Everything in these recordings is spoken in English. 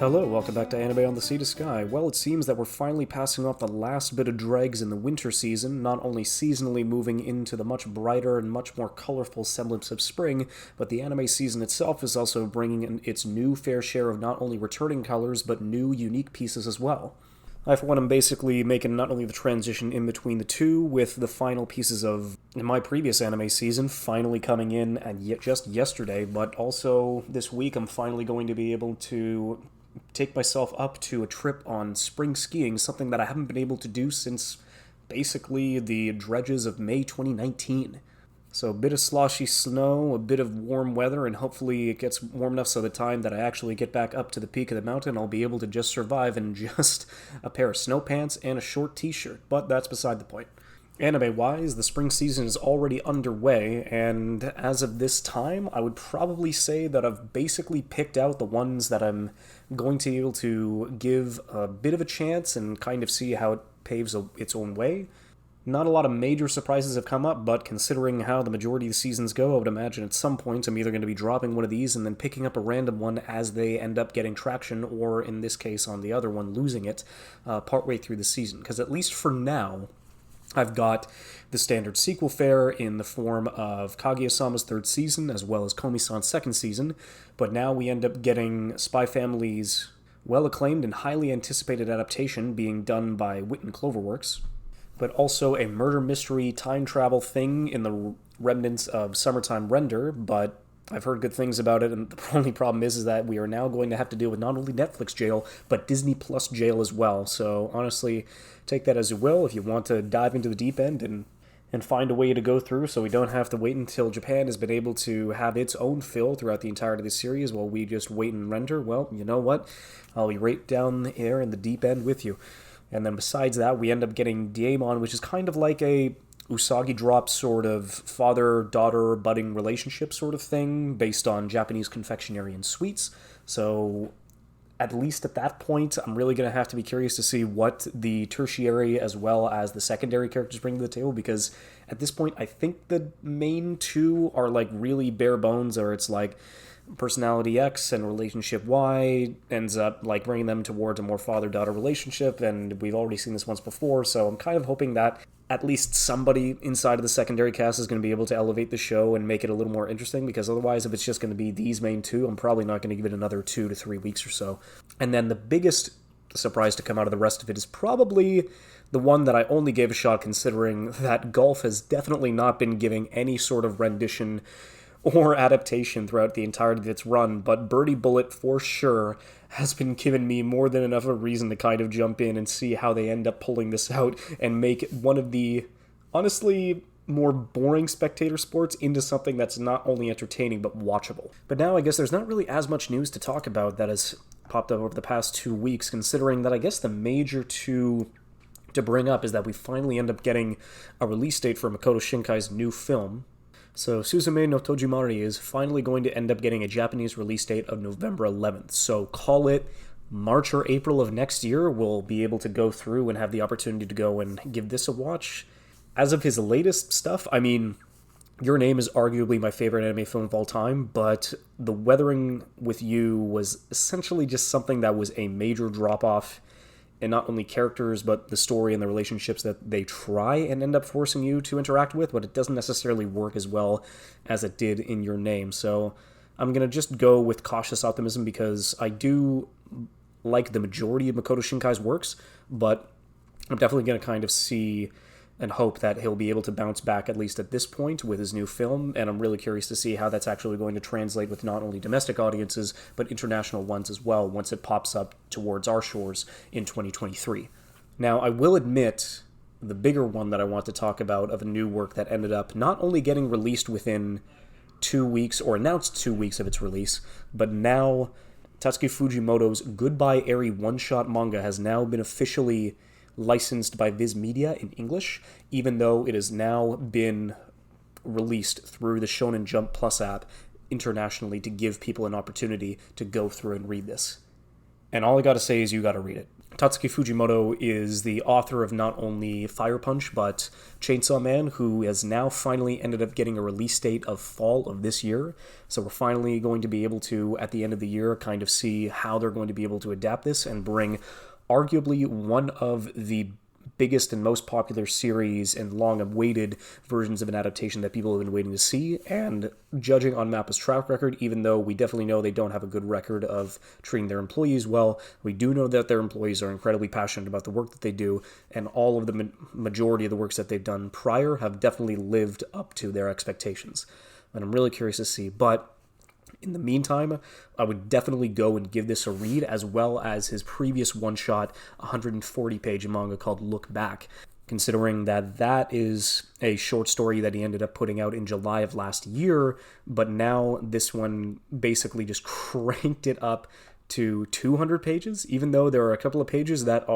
Hello, welcome back to Anime on the Sea to Sky. Well, it seems that we're finally passing off the last bit of dregs in the winter season, not only seasonally moving into the much brighter and much more colorful semblance of spring, but the anime season itself is also bringing in its new fair share of not only returning colors, but new, unique pieces as well. I, for one, am basically making not only the transition in between the two, with the final pieces of my previous anime season finally coming in and just yesterday, but also this week I'm finally going to be able to take myself up to a trip on spring skiing, something that I haven't been able to do since basically the dredges of May 2019. So a bit of sloshy snow, a bit of warm weather, and hopefully it gets warm enough so the time that I actually get back up to the peak of the mountain, I'll be able to just survive in just a pair of snow pants and a short t-shirt, but that's beside the point. Anime-wise, the spring season is already underway, and as of this time, I would probably say that I've basically picked out the ones that I'm going to be able to give a bit of a chance and kind of see how it paves its own way. Not a lot of major surprises have come up, but considering how the majority of the seasons go, I would imagine at some point I'm either going to be dropping one of these and then picking up a random one as they end up getting traction, or in this case on the other one, losing it partway through the season. Because at least for now, I've got the standard sequel fare in the form of Kaguya-sama's third season, as well as Komi-san's second season, but now we end up getting Spy Family's well-acclaimed and highly anticipated adaptation being done by Witten Cloverworks, but also a murder mystery time travel thing in the remnants of Summertime Render, but I've heard good things about it, and the only problem is that we are now going to have to deal with not only Netflix jail, but Disney Plus jail as well. So honestly, take that as you will if you want to dive into the deep end and find a way to go through so we don't have to wait until Japan has been able to have its own fill throughout the entirety of the series while we just wait and render. Well, you know what? I'll be right down there in the deep end with you. And then besides that, we end up getting Daemon, which is kind of like a Usagi Drop sort of father-daughter budding relationship sort of thing based on Japanese confectionery and sweets. So at least at that point, I'm really going to have to be curious to see what the tertiary as well as the secondary characters bring to the table, because at this point, I think the main two are like really bare bones, or it's like personality X and relationship Y ends up like bringing them towards a more father-daughter relationship, and we've already seen this once before, so I'm kind of hoping that at least somebody inside of the secondary cast is going to be able to elevate the show and make it a little more interesting, because otherwise if it's just going to be these main two, I'm probably not going to give it another 2 to 3 weeks or so. And then the biggest surprise to come out of the rest of it is probably the one that I only gave a shot, considering that Golf has definitely not been giving any sort of rendition or adaptation throughout the entirety of its run, but Birdie Bullet for sure has been giving me more than enough of a reason to kind of jump in and see how they end up pulling this out and make one of the, honestly, more boring spectator sports into something that's not only entertaining but watchable. But now I guess there's not really as much news to talk about that has popped up over the past 2 weeks, considering that I guess the major two to bring up is that we finally end up getting a release date for Makoto Shinkai's new film. So Suzume no Tojimari is finally going to end up getting a Japanese release date of November 11th. So call it March or April of next year. We'll be able to go through and have the opportunity to go and give this a watch. As of his latest stuff, I mean, Your Name is arguably my favorite anime film of all time, but The Weathering with You was essentially just something that was a major drop-off in not only characters, but the story and the relationships that they try and end up forcing you to interact with, but it doesn't necessarily work as well as it did in Your Name. So I'm going to just go with cautious optimism, because I do like the majority of Makoto Shinkai's works, but I'm definitely going to kind of see and hope that he'll be able to bounce back, at least at this point, with his new film, and I'm really curious to see how that's actually going to translate with not only domestic audiences, but international ones as well, once it pops up towards our shores in 2023. Now, I will admit, the bigger one that I want to talk about of a new work that ended up not only getting released within 2 weeks, or announced 2 weeks of its release, but now Tatsuki Fujimoto's Goodbye Eri one-shot manga has now been officially licensed by Viz Media in English, even though it has now been released through the Shonen Jump Plus app internationally to give people an opportunity to go through and read this. And all I gotta say is you gotta read it. Tatsuki Fujimoto is the author of not only Fire Punch, but Chainsaw Man, who has now finally ended up getting a release date of fall of this year. So we're finally going to be able to, at the end of the year, kind of see how they're going to be able to adapt this and bring arguably one of the biggest and most popular series and long-awaited versions of an adaptation that people have been waiting to see. And judging on Mappa's track record, even though we definitely know they don't have a good record of treating their employees well, we do know that their employees are incredibly passionate about the work that they do, and all of the majority of the works that they've done prior have definitely lived up to their expectations. And I'm really curious to see. But in the meantime, I would definitely go and give this a read, as well as his previous one-shot 140-page manga called Look Back, considering that that is a short story that he ended up putting out in July of last year, but now this one basically just cranked it up to 200 pages, even though there are a couple of pages that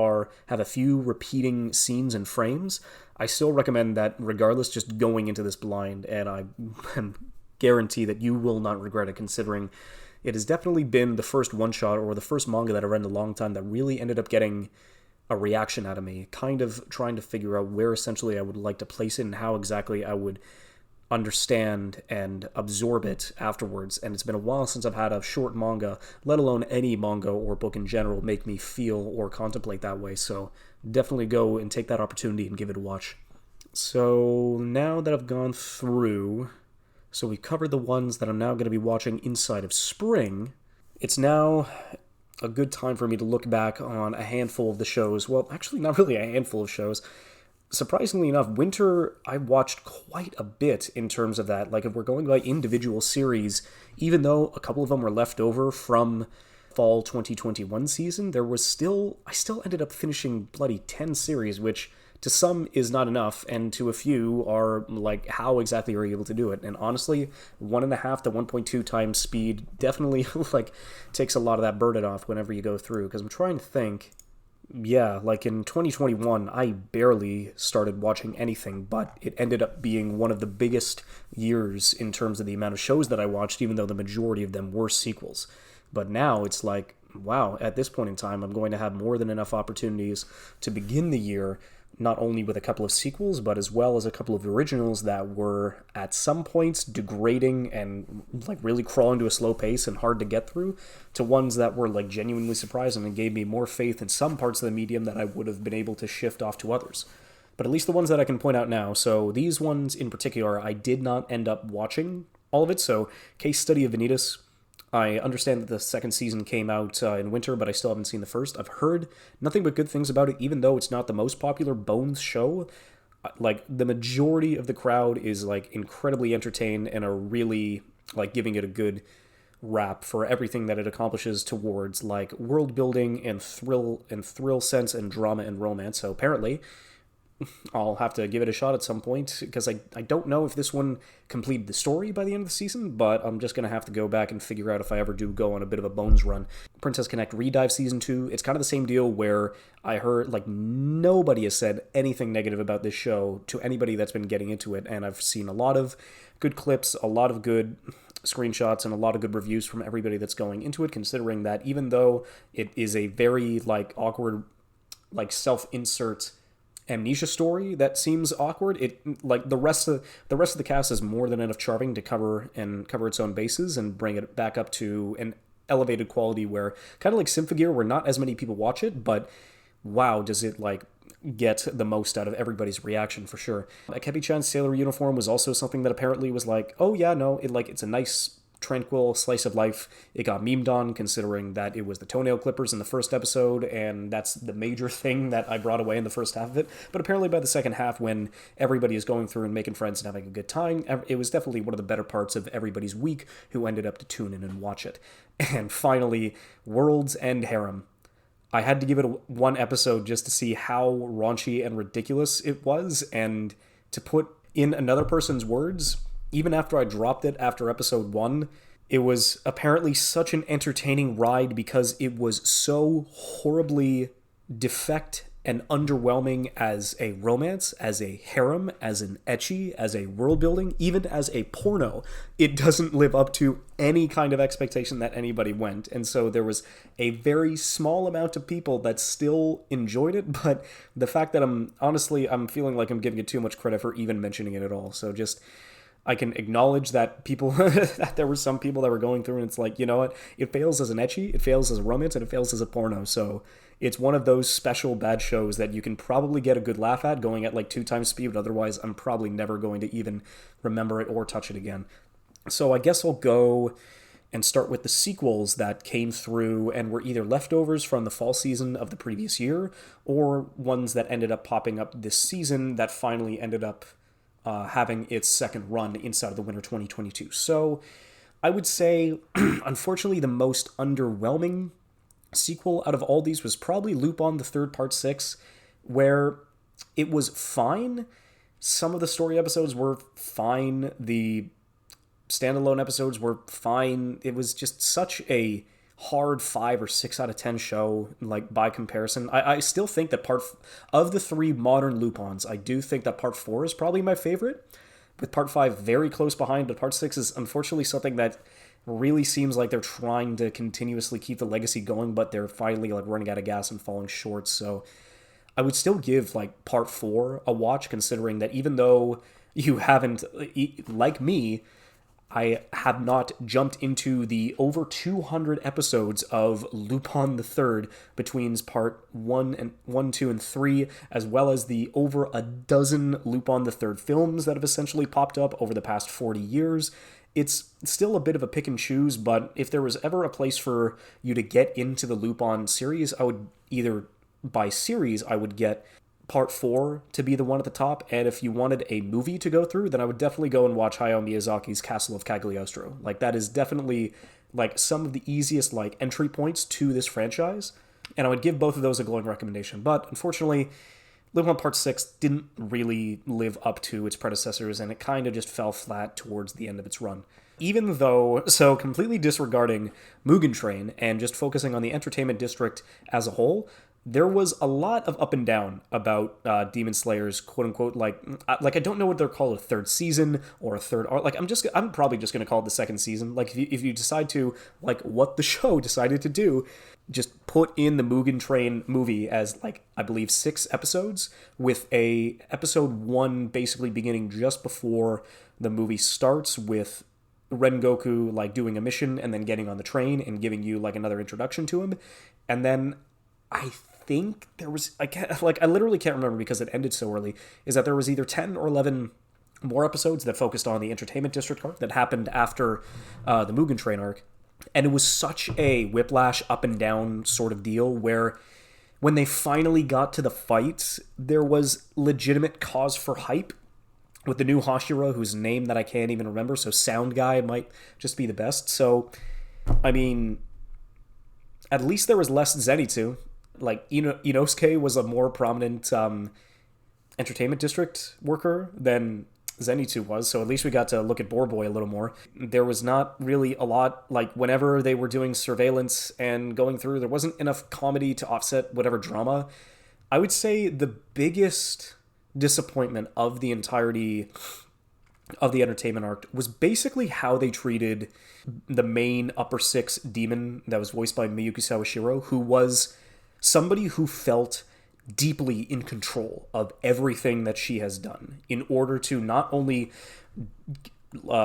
have a few repeating scenes and frames. I still recommend that regardless, just going into this blind, and I am guarantee that you will not regret it, considering it has definitely been the first one-shot or the first manga that I read in a long time that really ended up getting a reaction out of me, kind of trying to figure out where essentially I would like to place it and how exactly I would understand and absorb it afterwards. And it's been a while since I've had a short manga, let alone any manga or book in general, make me feel or contemplate that way. So definitely go and take that opportunity and give it a watch. So now that I've gone through... So we covered the ones that I'm now going to be watching inside of spring. It's now a good time for me to look back on a handful of the shows. Well, actually, not really a handful of shows. Surprisingly enough, winter, I watched quite a bit in terms of that. Like, if we're going by individual series, even though a couple of them were left over from fall 2021 season, I still ended up finishing bloody 10 series, which to some is not enough, and to a few are like, how exactly are you able to do it? And honestly, 1.5 to 1.2 times speed definitely like takes a lot of that burden off whenever you go through, because I'm trying to think. Yeah, like in 2021, I barely started watching anything, but it ended up being one of the biggest years in terms of the amount of shows that I watched, even though the majority of them were sequels. But now it's like, wow, at this point in time, I'm going to have more than enough opportunities to begin the year, not only with a couple of sequels, but as well as a couple of originals that were at some points degrading and like really crawling to a slow pace and hard to get through, to ones that were like genuinely surprising and gave me more faith in some parts of the medium that I would have been able to shift off to others. But at least the ones that I can point out now. So these ones in particular, I did not end up watching all of it. So Case Study of Vanitas, I understand that the second season came out in winter, but I still haven't seen the first. I've heard nothing but good things about it, even though it's not the most popular Bones show. Like, the majority of the crowd is, like, incredibly entertained and are really, like, giving it a good rap for everything that it accomplishes towards, like, world building and thrill sense and drama and romance. So apparently I'll have to give it a shot at some point, because I don't know if this one completed the story by the end of the season, but I'm just going to have to go back and figure out if I ever do go on a bit of a Bones run. Princess Connect Redive Season 2, it's kind of the same deal where I heard, like, nobody has said anything negative about this show to anybody that's been getting into it, and I've seen a lot of good clips, a lot of good screenshots, and a lot of good reviews from everybody that's going into it, considering that even though it is a very, like, awkward, like, self-insert amnesia story that seems awkward, it, like, the rest of the cast has more than enough charming to cover its own bases and bring it back up to an elevated quality where, kind of like Symphogear, where not as many people watch it, but wow, does it, like, get the most out of everybody's reaction for sure. Akebi-chan's sailor uniform was also something that apparently was like, oh yeah, no, it's a nice tranquil slice of life. It got memed on, considering that it was the toenail clippers in the first episode, and that's the major thing that I brought away in the first half of it. But apparently by the second half, when everybody is going through and making friends and having a good time, it was definitely one of the better parts of everybody's week who ended up to tune in and watch it. And finally, World's End Harem. I had to give it one episode just to see how raunchy and ridiculous it was, and to put in another person's words, even after I dropped it after episode 1, it was apparently such an entertaining ride because it was so horribly defect and underwhelming as a romance, as a harem, as an ecchi, as a world building, even as a porno, it doesn't live up to any kind of expectation that anybody went. And so there was a very small amount of people that still enjoyed it, but the fact that I'm feeling like I'm giving it too much credit for even mentioning it at all. So just I can acknowledge that people that there were some people that were going through, and it's like, you know what, it fails as an ecchi, it fails as a romance, and it fails as a porno. So it's one of those special bad shows that you can probably get a good laugh at going at like 2 times speed, but otherwise I'm probably never going to even remember it or touch it again. So I guess I'll go and start with the sequels that came through and were either leftovers from the fall season of the previous year or ones that ended up popping up this season that finally ended up having its second run inside of the winter 2022. So I would say, unfortunately, the most underwhelming sequel out of all these was probably Lupin the Third Part 6, where it was fine. Some of the story episodes were fine. The standalone episodes were fine. It was just such a hard 5 or 6 out of 10 show, like, by comparison. I still think that of the 3 modern Lupins, I do think that part 4 is probably my favorite, with part 5 very close behind, but part 6 is unfortunately something that really seems like they're trying to continuously keep the legacy going, but they're finally like running out of gas and falling short. So I would still give like part 4 a watch, considering that even though you haven't, like me, I have not jumped into the over 200 episodes of Lupin the Third between part 1, 2, and 3, as well as the over a dozen Lupin the Third films that have essentially popped up over the past 40 years. It's still a bit of a pick and choose, but if there was ever a place for you to get into the Lupin series, I would either, by series, I would get part 4 to be the one at the top, and if you wanted a movie to go through, then I would definitely go and watch Hayao Miyazaki's Castle of Cagliostro. Like, that is definitely like some of the easiest like entry points to this franchise, and I would give both of those a glowing recommendation. But unfortunately, Lupin Part 6 didn't really live up to its predecessors, and it kind of just fell flat towards the end of its run. Even though, so completely disregarding Mugen Train and just focusing on the entertainment district as a whole, there was a lot of up and down about Demon Slayer's quote-unquote, like I don't know what they're called, a third season or a third arc. Like, I'm probably just going to call it the second season. Like, if you decide to, like what the show decided to do, just put in the Mugen Train movie as, like, I believe 6 episodes, with a episode 1 basically beginning just before the movie starts, with Rengoku, like, doing a mission and then getting on the train and giving you, like, another introduction to him. And then I think there was, I literally can't remember because it ended so early, is that there was either 10 or 11 more episodes that focused on the Entertainment District arc that happened after the Mugen Train arc. And it was such a whiplash up and down sort of deal where when they finally got to the fights, there was legitimate cause for hype with the new Hashira, whose name that I can't even remember, so Sound Guy might just be the best. So, I mean, at least there was less Zenitsu. Like, Inosuke was a more prominent entertainment district worker than Zenitsu was, so at least we got to look at Boar Boy a little more. There was not really a lot, like, whenever they were doing surveillance and going through, there wasn't enough comedy to offset whatever drama. I would say the biggest disappointment of the entirety of the entertainment arc was basically how they treated the main upper 6 demon that was voiced by Miyuki Sawashiro, who was somebody who felt deeply in control of everything that she has done in order to not only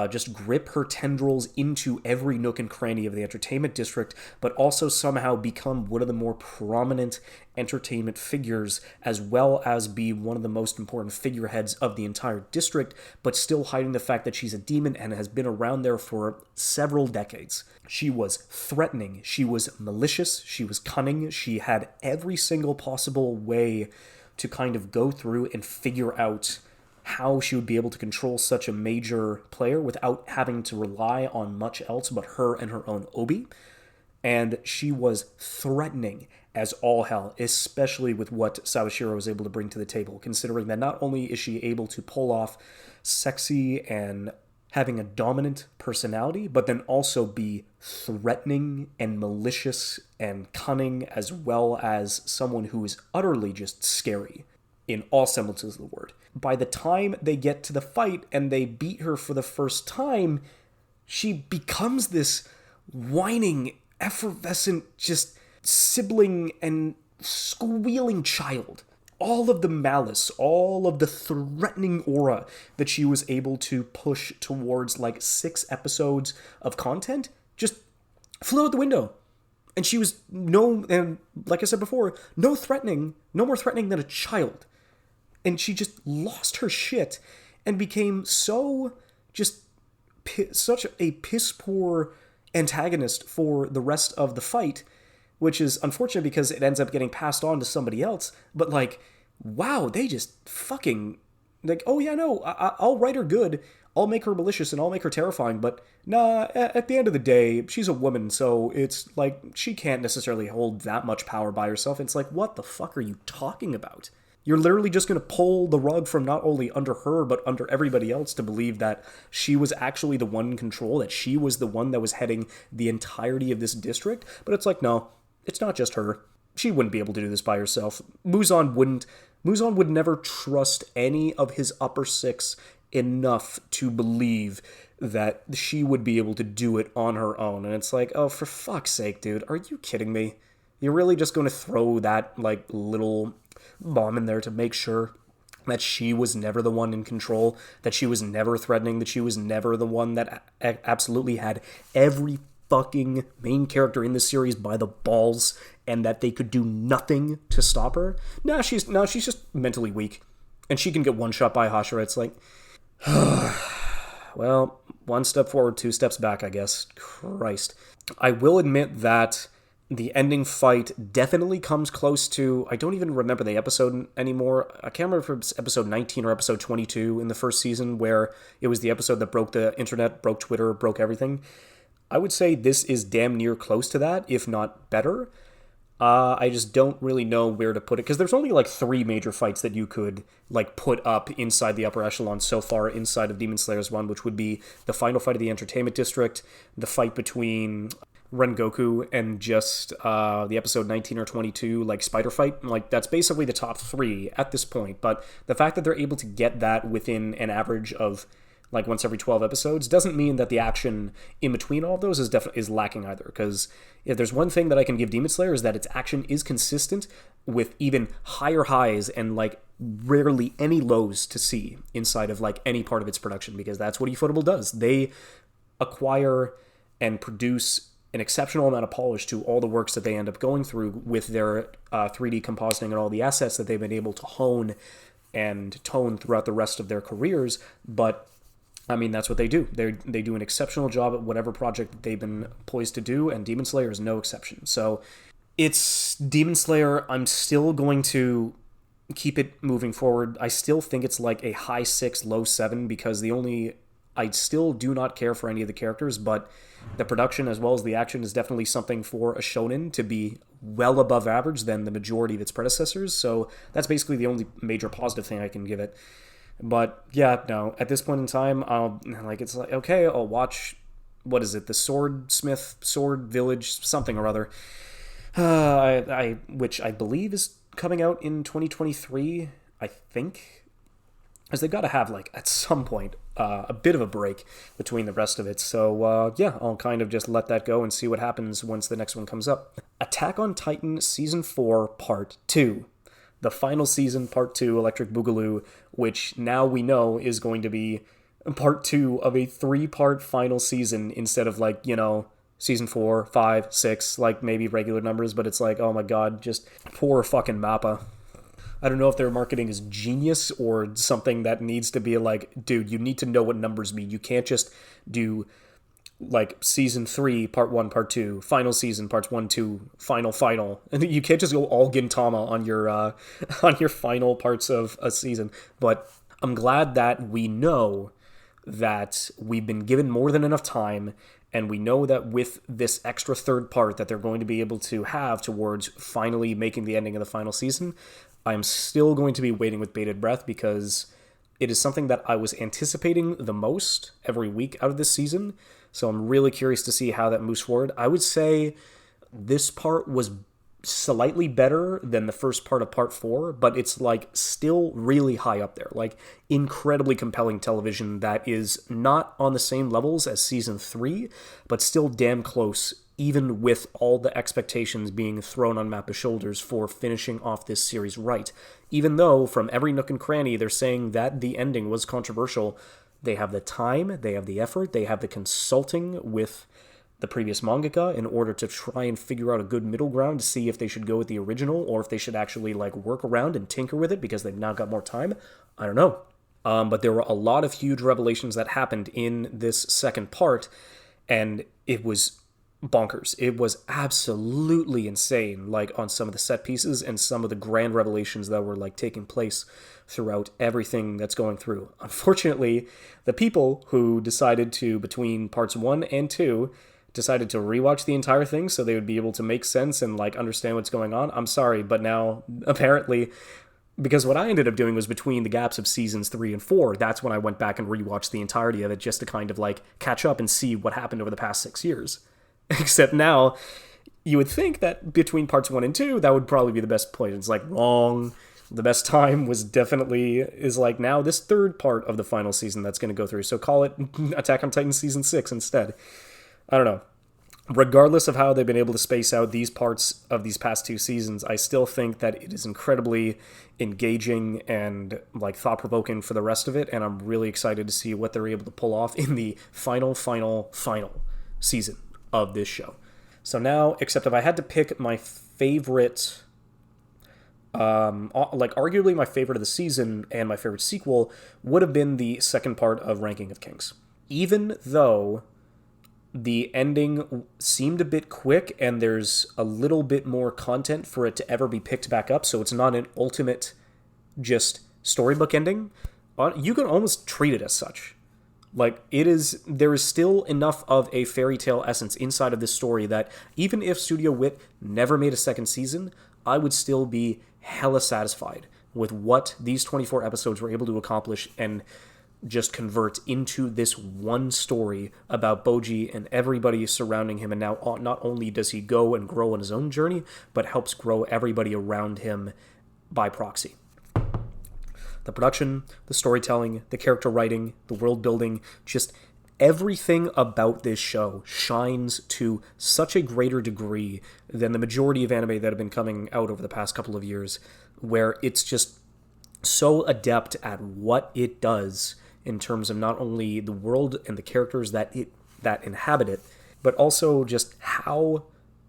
just grip her tendrils into every nook and cranny of the entertainment district, but also somehow become one of the more prominent entertainment figures, as well as be one of the most important figureheads of the entire district, but still hiding the fact that she's a demon and has been around there for several decades. She was threatening, she was malicious, she was cunning, she had every single possible way to kind of go through and figure out how she would be able to control such a major player without having to rely on much else but her and her own obi. And she was threatening as all hell, especially with what Sawashiro was able to bring to the table, considering that not only is she able to pull off sexy and having a dominant personality, but then also be threatening and malicious and cunning, as well as someone who is utterly just scary in all semblances of the word. By the time they get to the fight and they beat her for the first time, she becomes this whining, effervescent, just sibling and squealing child. All of the malice, all of the threatening aura that she was able to push towards like 6 episodes of content just flew out the window. And she was and like I said before, no more threatening than a child. And she just lost her shit and became so just such a piss poor antagonist for the rest of the fight, which is unfortunate because it ends up getting passed on to somebody else. But like, wow, they just fucking like, oh yeah, no, I'll write her good, I'll make her malicious, and I'll make her terrifying, but nah, at the end of the day, she's a woman, so it's like, she can't necessarily hold that much power by herself. It's like, what the fuck are you talking about? You're literally just going to pull the rug from not only under her, but under everybody else to believe that she was actually the one in control, that she was the one that was heading the entirety of this district. But it's like, no, it's not just her. She wouldn't be able to do this by herself. Muzan wouldn't. Muzan would never trust any of his upper six enough to believe that she would be able to do it on her own. And it's like, oh, for fuck's sake, dude, are you kidding me? You're really just going to throw that, like, little bomb in there to make sure that she was never the one in control, that she was never threatening, that she was never the one that absolutely had every fucking main character in this series by the balls, and that they could do nothing to stop her? No, she's just mentally weak, and she can get one shot by Hashira. It's like, well, 1 step forward, 2 steps back, I guess. Christ. I will admit that the ending fight definitely comes close to, I don't even remember the episode anymore. I can't remember if it was episode 19 or episode 22 in the first season, where it was the episode that broke the internet, broke Twitter, broke everything. I would say this is damn near close to that, if not better. I just don't really know where to put it, because there's only like 3 major fights that you could like put up inside the upper echelon so far inside of Demon Slayer's one, which would be the final fight of the Entertainment District, the fight between Rengoku, and just the episode 19 or 22 like spider fight. Like, that's basically the top 3 at this point. But the fact that they're able to get that within an average of like once every 12 episodes doesn't mean that the action in between all of those is lacking either. Because if there's one thing that I can give Demon Slayer, is that its action is consistent with even higher highs and like rarely any lows to see inside of like any part of its production, because that's what eFootable does. They acquire and produce an exceptional amount of polish to all the works that they end up going through with their 3D compositing and all the assets that they've been able to hone and tone throughout the rest of their careers. But I mean, that's what they do. They do an exceptional job at whatever project that they've been poised to do, and Demon Slayer is no exception. So it's Demon Slayer. I'm still going to keep it moving forward. I still think it's like a high 6, low 7, because I still do not care for any of the characters, but the production as well as the action is definitely something for a shonen to be well above average than the majority of its predecessors. So that's basically the only major positive thing I can give it. But yeah, no, at this point in time, it's like, okay, I'll watch, what is it, the Sword Village, something or other, which I believe is coming out in 2023, I think, as they've got to have, like, at some point, a bit of a break between the rest of it. So, yeah, I'll kind of just let that go and see what happens once the next one comes up. Attack on Titan Season 4, Part 2. The final season, Part 2, Electric Boogaloo, which now we know is going to be Part 2 of a 3-part final season instead of, like, Season 4, 5, 6, like, maybe regular numbers, but it's like, oh my god, just poor fucking MAPPA. I don't know if their marketing is genius or something that needs to be like, dude, you need to know what numbers mean. You can't just do like Season 3, Part 1, Part 2, Final Season, Parts 1, 2, Final. And you can't just go all Gintama on your final parts of a season. But I'm glad that we know that we've been given more than enough time, and we know that with this extra 3rd part that they're going to be able to have towards finally making the ending of the final season, I'm still going to be waiting with bated breath, because it is something that I was anticipating the most every week out of this season. So I'm really curious to see how that moves forward. I would say this part was slightly better than the first part of part 4, but it's like still really high up there. Like incredibly compelling television that is not on the same levels as season 3, but still damn close, even with all the expectations being thrown on Mappa's shoulders for finishing off this series right. Even though from every nook and cranny they're saying that the ending was controversial, they have the time, they have the effort, they have the consulting with the previous mangaka in order to try and figure out a good middle ground to see if they should go with the original or if they should actually like work around and tinker with it because they've now got more time. I don't know. But there were a lot of huge revelations that happened in this second part, and it was bonkers. It was absolutely insane, like on some of the set pieces and some of the grand revelations that were like taking place throughout everything that's going through. Unfortunately, the people who decided to, between parts 1 and 2, decided to rewatch the entire thing so they would be able to make sense and like understand what's going on. I'm sorry, but now apparently, because what I ended up doing was between the gaps of seasons 3 and 4, that's when I went back and rewatched the entirety of it just to kind of like catch up and see what happened over the past 6 years. Except now, you would think that between parts 1 and 2, that would probably be the best point. It's like, wrong. The best time is like now this third part of the final season that's going to go through. So call it Attack on Titan Season 6 instead. I don't know. Regardless of how they've been able to space out these parts of these past 2 seasons, I still think that it is incredibly engaging and like thought-provoking for the rest of it, and I'm really excited to see what they're able to pull off in the final season of this show. So now, except if I had to pick my favorite, like arguably my favorite of the season and my favorite sequel would have been the second part of Ranking of Kings. Even though the ending seemed a bit quick and there's a little bit more content for it to ever be picked back up, so it's not an ultimate just storybook ending, you can almost treat it as such. Like, there is still enough of a fairy tale essence inside of this story that even if Studio Wit never made a second season, I would still be hella satisfied with what these 24 episodes were able to accomplish and just convert into this one story about Bojji and everybody surrounding him. And now not only does he go and grow on his own journey, but helps grow everybody around him by proxy. The production, the storytelling, the character writing, the world building, just everything about this show shines to such a greater degree than the majority of anime that have been coming out over the past couple of years, where it's just so adept at what it does in terms of not only the world and the characters that inhabit it, but also just how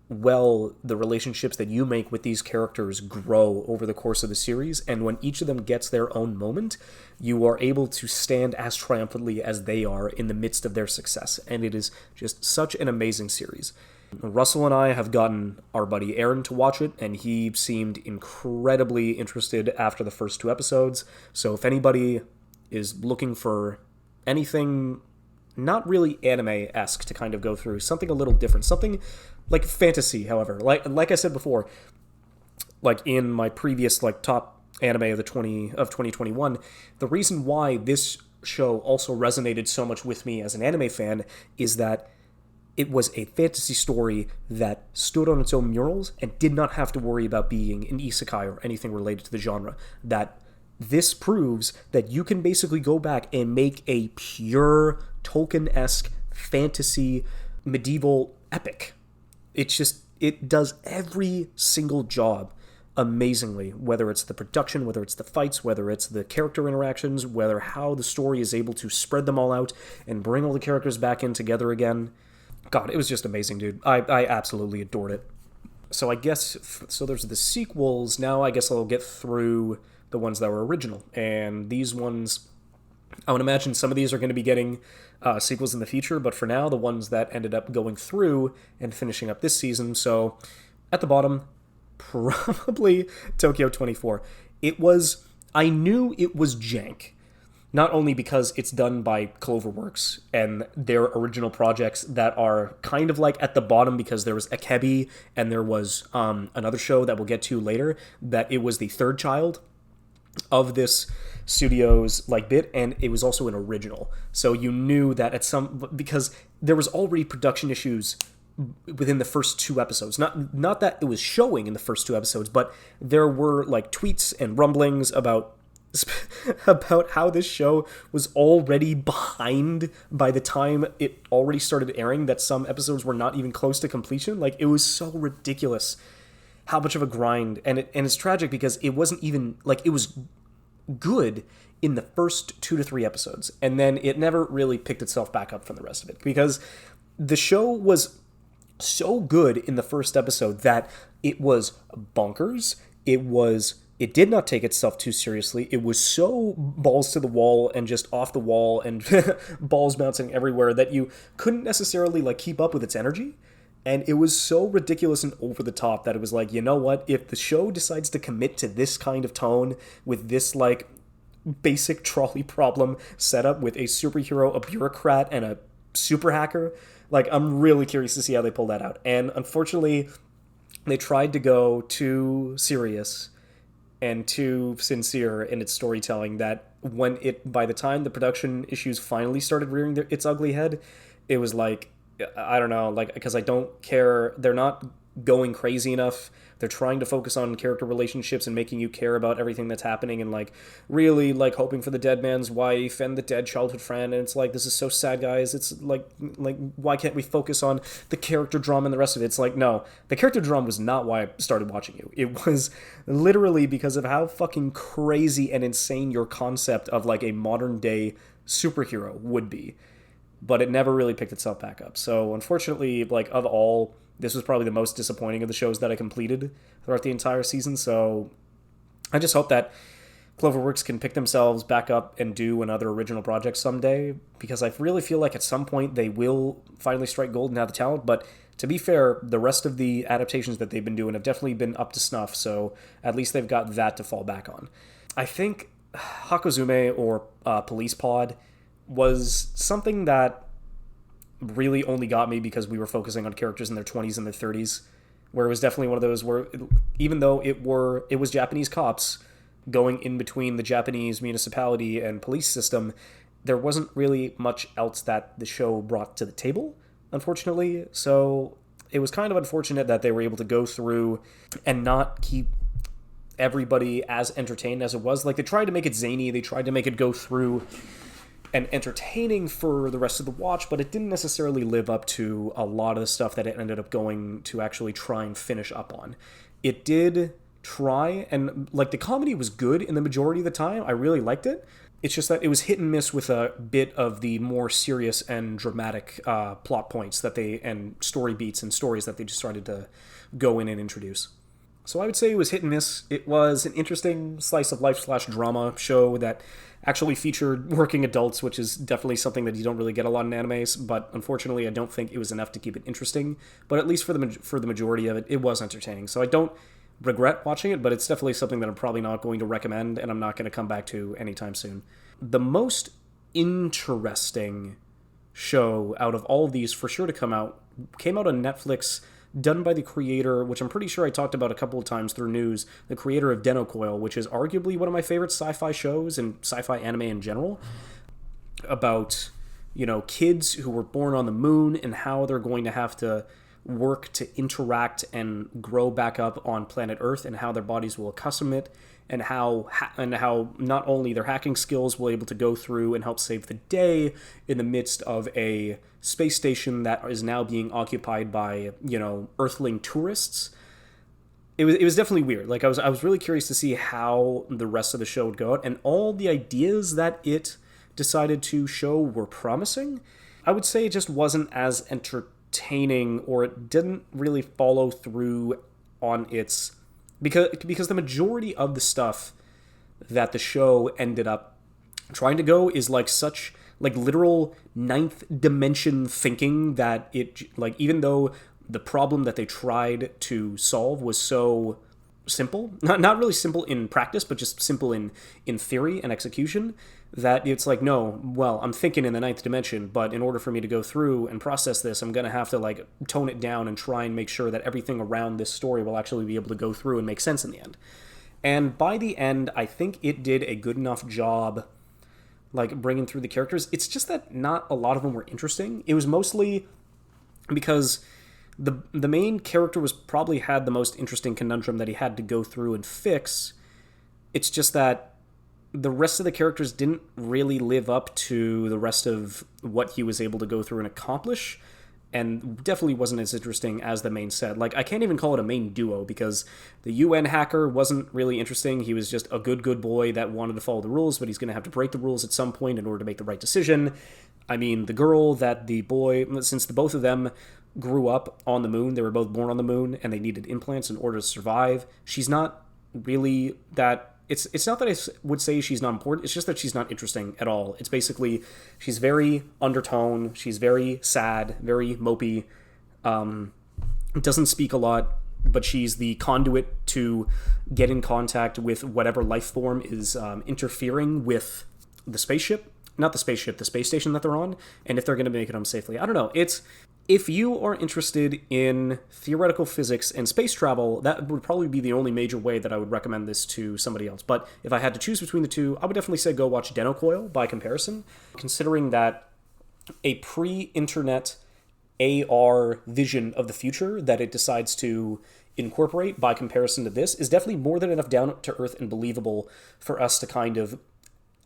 well the relationships that you make with these characters grow over the course of the series, and when each of them gets their own moment, you are able to stand as triumphantly as they are in the midst of their success, and it is just such an amazing series. Russell and I have gotten our buddy Aaron to watch it, and he seemed incredibly interested after the first 2 episodes, so if anybody is looking for anything not really anime-esque to kind of go through, something a little different, something like fantasy, however. Like I said before, like in my previous like top anime of 2021, the reason why this show also resonated so much with me as an anime fan is that it was a fantasy story that stood on its own murals and did not have to worry about being an isekai or anything related to the genre. That this proves that you can basically go back and make a pure Tolkien-esque fantasy medieval epic. It does every single job amazingly, whether it's the production, whether it's the fights, whether it's the character interactions, whether how the story is able to spread them all out and bring all the characters back in together again. God, it was just amazing, dude. I absolutely adored it. So I guess, so there's the sequels. Now I guess I'll get through the ones that were original. And these ones, I would imagine some of these are going to be getting sequels in the future, but for now, the ones that ended up going through and finishing up this season. So at the bottom, probably Tokyo 24. I knew it was jank. Not only because it's done by Cloverworks and their original projects that are kind of like at the bottom because there was Akebi and there was another show that we'll get to later that it was the third child of this studio's like bit, and it was also an original. So you knew that because there was already production issues within the first 2 episodes. Not that it was showing in the first 2 episodes, but there were like tweets and rumblings about how this show was already behind by the time it already started airing, that some episodes were not even close to completion. Like, it was so ridiculous how much of a grind, and it's tragic because it wasn't even like, it was good in the first 2 to 3 episodes, and then it never really picked itself back up from the rest of it, because the show was so good in the first episode that it was bonkers. It did not take itself too seriously. It was so balls to the wall and just off the wall and balls bouncing everywhere that you couldn't necessarily like keep up with its energy. And it was so ridiculous and over the top that it was like, you know what? If the show decides to commit to this kind of tone with this like basic trolley problem setup with a superhero, a bureaucrat, and a super hacker, like, I'm really curious to see how they pull that out. And unfortunately, they tried to go too serious and too sincere in its storytelling, that by the time the production issues finally started rearing its ugly head, it was like, I don't know, like, because I don't care, they're not going crazy enough. They're trying to focus on character relationships and making you care about everything that's happening, and like really like hoping for the dead man's wife and the dead childhood friend. And it's like, this is so sad, guys. It's like why can't we focus on the character drama and the rest of it? It's like, no, the character drama was not why I started watching you. It was literally because of how fucking crazy and insane your concept of like a modern day superhero would be. But it never really picked itself back up. So unfortunately, like, of all, this was probably the most disappointing of the shows that I completed throughout the entire season. So I just hope that Cloverworks can pick themselves back up and do another original project someday, because I really feel like at some point they will finally strike gold and have the talent. But to be fair, the rest of the adaptations that they've been doing have definitely been up to snuff, so at least they've got that to fall back on. I think Hakozume, or Police Pod, was something that really only got me because we were focusing on characters in their 20s and their 30s, where it was definitely one of those where, even though it was Japanese cops going in between the Japanese municipality and police system, there wasn't really much else that the show brought to the table, unfortunately. So it was kind of unfortunate that they were able to go through and not keep everybody as entertained as it was. Like, they tried to make it zany, they tried to make it go through and entertaining for the rest of the watch, but it didn't necessarily live up to a lot of the stuff that it ended up going to actually try and finish up on. It did try, and like, the comedy was good in the majority of the time. I really liked it. It's just that it was hit and miss with a bit of the more serious and dramatic plot points and story beats and stories that they just started to go in and introduce. So I would say it was hit and miss. It was an interesting slice of life / drama show that actually featured working adults, which is definitely something that you don't really get a lot in animes, but unfortunately I don't think it was enough to keep it interesting. But at least for the majority of it, it was entertaining. So I don't regret watching it, but it's definitely something that I'm probably not going to recommend, and I'm not going to come back to anytime soon. The most interesting show out of all of these, for sure to came out on Netflix, done by the creator, which I'm pretty sure I talked about a couple of times through news, the creator of Denocoil, which is arguably one of my favorite sci-fi shows and sci-fi anime in general, about, kids who were born on the moon and how they're going to have to work to interact and grow back up on planet Earth, and how their bodies will accustom it, and how not only their hacking skills will able to go through and help save the day in the midst of a space station that is now being occupied by, Earthling tourists. It was definitely weird. Like, I was really curious to see how the rest of the show would go out, and all the ideas that it decided to show were promising. I would say it just wasn't as entertaining, or it didn't really follow through on its, because the majority of the stuff that the show ended up trying to go is like such like literal ninth dimension thinking that it, like, even though the problem that they tried to solve was so simple, not really simple in practice, but just simple in theory and execution, that it's like, no, well, I'm thinking in the ninth dimension, but in order for me to go through and process this, I'm going to have to like tone it down and try and make sure that everything around this story will actually be able to go through and make sense in the end. And by the end, I think it did a good enough job, like, bringing through the characters. It's just that not a lot of them were interesting. It was mostly because the main character was probably had the most interesting conundrum that he had to go through and fix. It's just that the rest of the characters didn't really live up to the rest of what he was able to go through and accomplish, and definitely wasn't as interesting as the main set. Like, I can't even call it a main duo, because the UN hacker wasn't really interesting. He was just a good boy that wanted to follow the rules, but he's going to have to break the rules at some point in order to make the right decision. I mean, the girl that the boy, since both of them grew up on the moon, they were both born on the moon, and they needed implants in order to survive, she's not really that... It's not that I would say she's not important, it's just that she's not interesting at all. It's basically, she's very undertone, she's very sad, very mopey, doesn't speak a lot, but she's the conduit to get in contact with whatever life form is interfering with the spaceship. Not the spaceship, the space station that they're on, and if they're going to make it home safely. I don't know, if you are interested in theoretical physics and space travel, that would probably be the only major way that I would recommend this to somebody else. But if I had to choose between the two, I would definitely say go watch Denocoil by comparison, considering that a pre-internet AR vision of the future that it decides to incorporate by comparison to this is definitely more than enough down to earth and believable for us to kind of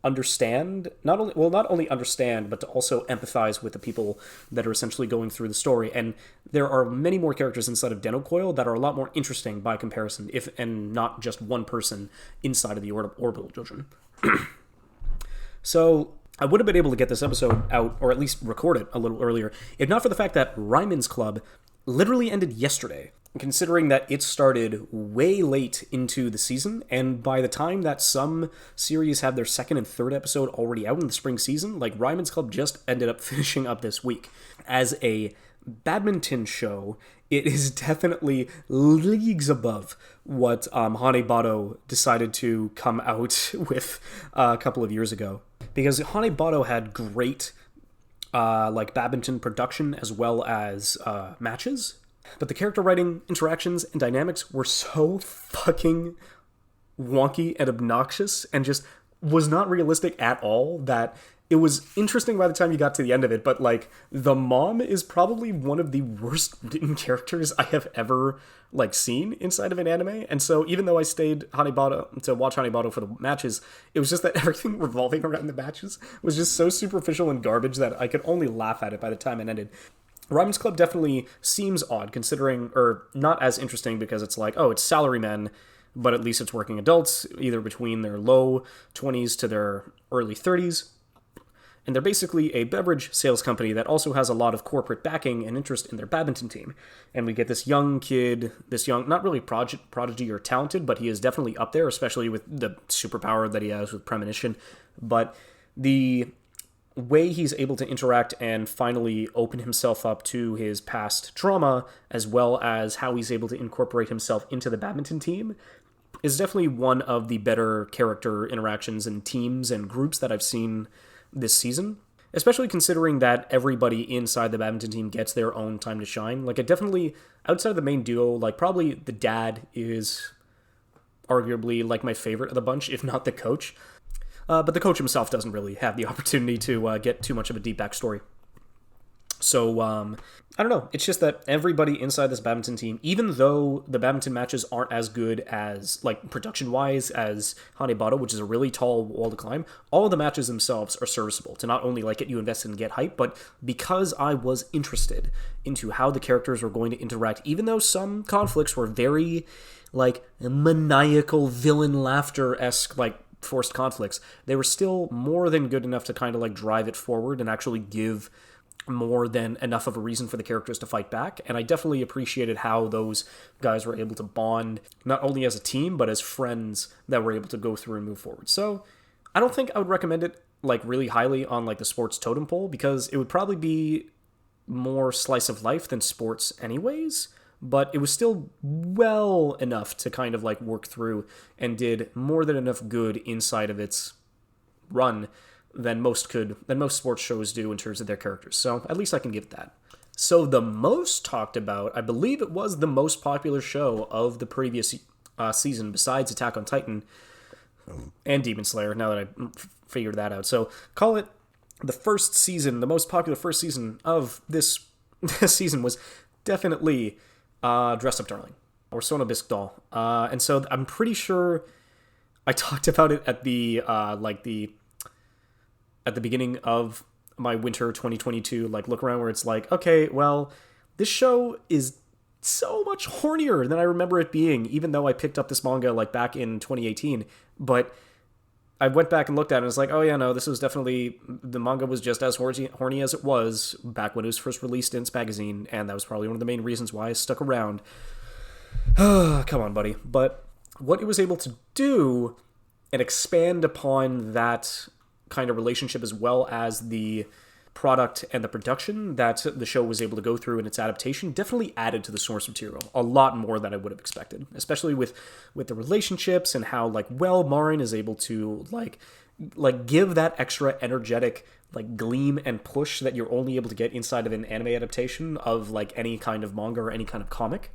understand, not only understand, but to also empathize with the people that are essentially going through the story. And there are many more characters inside of Denocoil that are a lot more interesting by comparison, and not just one person inside of the orbital children. So I would have been able to get this episode out, or at least record it a little earlier, if not for the fact that Ryman's Club literally ended yesterday, considering that it started way late into the season, and by the time that some series have their second and third episode already out in the spring season, like, Ryman's Club just ended up finishing up this week. As a badminton show, it is definitely leagues above what Hanebado decided to come out with a couple of years ago. Because Hanebado had great badminton production as well as matches, but the character writing, interactions, and dynamics were so fucking wonky and obnoxious and just was not realistic at all that it was interesting by the time you got to the end of it. But, like, the mom is probably one of the worst written characters I have ever, like, seen inside of an anime. And so even though I stayed Hanebado to watch Hanebado for the matches, it was just that everything revolving around the matches was just so superficial and garbage that I could only laugh at it by the time it ended. Ryman's Club definitely seems odd, considering, or not as interesting, because it's like, oh, it's salarymen, but at least it's working adults, either between their low 20s to their early 30s. And they're basically a beverage sales company that also has a lot of corporate backing and interest in their badminton team. And we get this young kid, not really prodigy or talented, but he is definitely up there, especially with the superpower that he has with premonition. But the way he's able to interact and finally open himself up to his past trauma, as well as how he's able to incorporate himself into the badminton team, is definitely one of the better character interactions and teams and groups that I've seen this season. Especially considering that everybody inside the badminton team gets their own time to shine. Like, it definitely, outside of the main duo, like, probably the dad is arguably, like, my favorite of the bunch, if not the coach. But the coach himself doesn't really have the opportunity to get too much of a deep backstory. So, I don't know. It's just that everybody inside this badminton team, even though the badminton matches aren't as good as, like, production-wise as Hanebado, which is a really tall wall to climb, all of the matches themselves are serviceable to not only, like, get you invested and get hype, but because I was interested into how the characters were going to interact, even though some conflicts were very, like, maniacal villain laughter-esque, like, forced conflicts, they were still more than good enough to kind of, like, drive it forward and actually give more than enough of a reason for the characters to fight back. And I definitely appreciated how those guys were able to bond, not only as a team, but as friends that were able to go through and move forward. So I don't think I would recommend it, like, really highly on, like, the sports totem pole, because it would probably be more slice of life than sports anyways. But it was still well enough to kind of, like, work through and did more than enough good inside of its run than most sports shows do in terms of their characters. So at least I can give it that. So the most talked about, I believe it was the most popular show of the previous season besides Attack on Titan and Demon Slayer, now that I figured that out. So call it the first season, the most popular first season of this season was definitely Dress Up Darling, or Sona Bisque Doll. And so I'm pretty sure I talked about it at the at the beginning of my winter 2022 look around, where it's like, okay, well, this show is so much hornier than I remember it being, even though I picked up this manga back in 2018. But I went back and looked at it and it's like, oh yeah, no, this was definitely, the manga was just as horny as it was back when it was first released in its magazine, and that was probably one of the main reasons why I stuck around. Come on, buddy. But what it was able to do and expand upon that kind of relationship, as well as the product and the production that the show was able to go through in its adaptation, definitely added to the source material a lot more than I would have expected, especially with the relationships and how well Marin is able to give that extra energetic gleam and push that you're only able to get inside of an anime adaptation of any kind of manga or any kind of comic.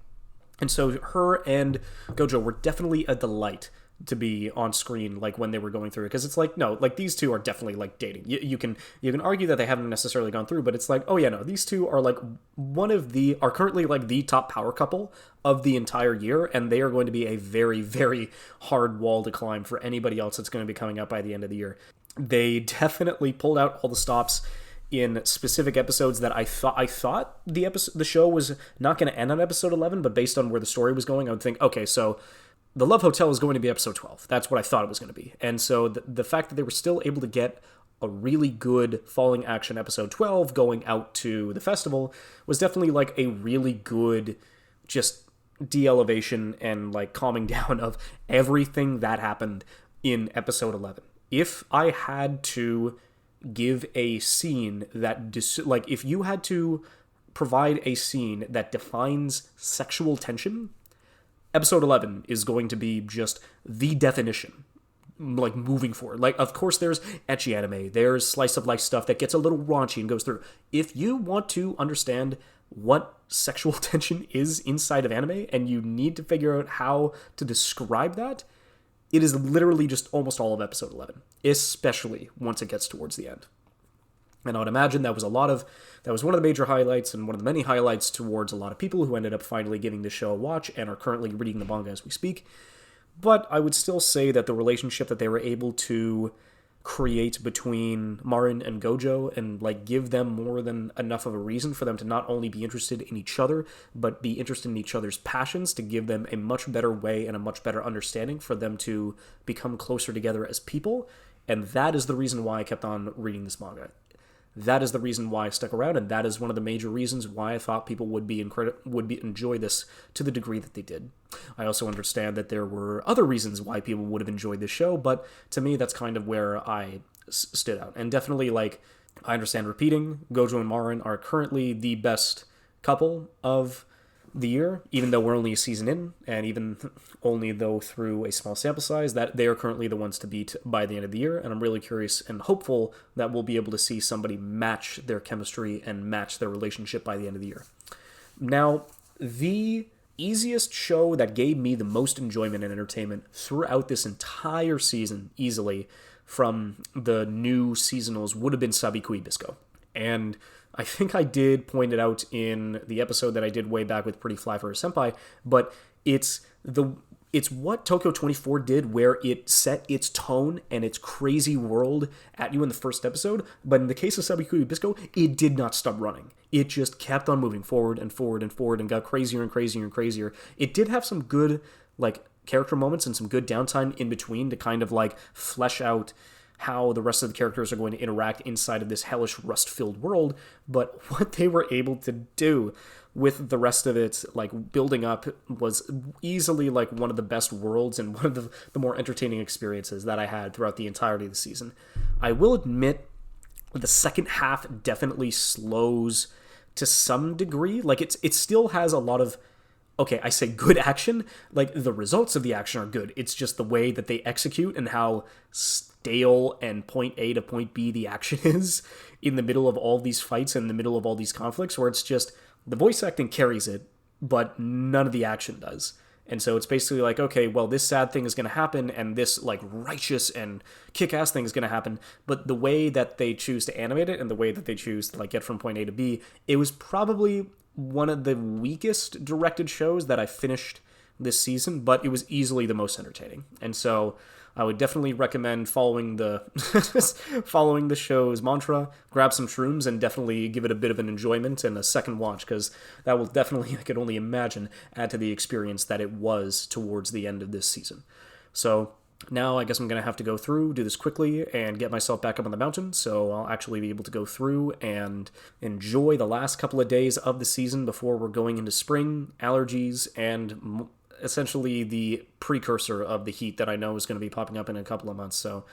And so her and Gojo were definitely a delight to be on screen when they were going through it, because it's no, these two are definitely dating. You can argue that they haven't necessarily gone through, but it's oh yeah, no, these two are are currently the top power couple of the entire year, and they are going to be a very, very hard wall to climb for anybody else that's going to be coming up by the end of the year. They definitely pulled out all the stops in specific episodes that I thought the show was not going to end on episode 11, but based on where the story was going, I would think, okay, so the Love Hotel is going to be episode 12. That's what I thought it was going to be. And so the fact that they were still able to get a really good falling action episode 12 going out to the festival was definitely a really good just de-elevation and calming down of everything that happened in episode 11. If I had to give a scene that if you had to provide a scene that defines sexual tension, episode 11 is going to be just the definition, moving forward. Of course, there's ecchi anime, there's slice of life stuff that gets a little raunchy and goes through. If you want to understand what sexual tension is inside of anime, and you need to figure out how to describe that, it is literally just almost all of episode 11, especially once it gets towards the end. And I would imagine that was one of the major highlights and one of the many highlights towards a lot of people who ended up finally giving the show a watch and are currently reading the manga as we speak. But I would still say that the relationship that they were able to create between Marin and Gojo and give them more than enough of a reason for them to not only be interested in each other, but be interested in each other's passions, to give them a much better way and a much better understanding for them to become closer together as people. And that is the reason why I kept on reading this manga. That is the reason why I stuck around, and that is one of the major reasons why I thought people would enjoy this to the degree that they did. I also understand that there were other reasons why people would have enjoyed this show, but to me, that's kind of where I stood out. And definitely, I understand repeating, Gojo and Marin are currently the best couple of the year, even though we're only a season in, and even only though through a small sample size, that they are currently the ones to beat by the end of the year. And I'm really curious and hopeful that we'll be able to see somebody match their chemistry and match their relationship by the end of the year. Now, the easiest show that gave me the most enjoyment and entertainment throughout this entire season, easily, from the new seasonals, would have been Sabikui Bisco. And I think I did point it out in the episode that I did way back with Pretty Fly for a Senpai, but it's what Tokyo 24 did, where it set its tone and its crazy world at you in the first episode, but in the case of Sabikui Bisco, it did not stop running. It just kept on moving forward and forward and forward and got crazier and crazier and crazier. It did have some good, character moments and some good downtime in between to kind of, flesh out how the rest of the characters are going to interact inside of this hellish rust-filled world, but what they were able to do with the rest of it, building up, was easily, one of the best worlds and one of the more entertaining experiences that I had throughout the entirety of the season. I will admit the second half definitely slows to some degree. It still has a lot of, okay, I say good action, the results of the action are good. It's just the way that they execute and how stale and point A to point B the action is in the middle of all these fights and in the middle of all these conflicts, where it's just the voice acting carries it, but none of the action does. And so it's basically like, okay, well, this sad thing is going to happen, and this like righteous and kick-ass thing is going to happen. But the way that they choose to animate it and the way that they choose to like get from point A to B, it was probably one of the weakest directed shows that I finished this season, but it was easily the most entertaining. And so I would definitely recommend following the following the show's mantra, grab some shrooms, and definitely give it a bit of an enjoyment and a second watch, because that will definitely, I could only imagine, add to the experience that it was towards the end of this season. So now I guess I'm going to have to go through, do this quickly, and get myself back up on the mountain, so I'll actually be able to go through and enjoy the last couple of days of the season before we're going into spring, allergies, and essentially the precursor of the heat that I know is going to be popping up in a couple of months. So,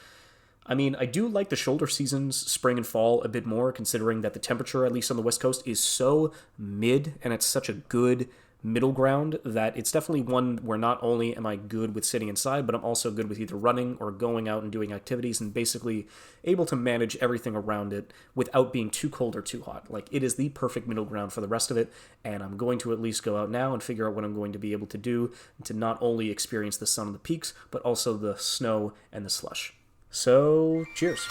I mean, I do like the shoulder seasons, spring and fall, a bit more, considering that the temperature, at least on the West Coast, is so mid, and it's such a good middle ground that it's definitely one where not only am I good with sitting inside, but I'm also good with either running or going out and doing activities, and basically able to manage everything around it without being too cold or too hot. Like, it is the perfect middle ground for the rest of it, and I'm going to at least go out now and figure out what I'm going to be able to do to not only experience the sun on the peaks, but also the snow and the slush. So, cheers.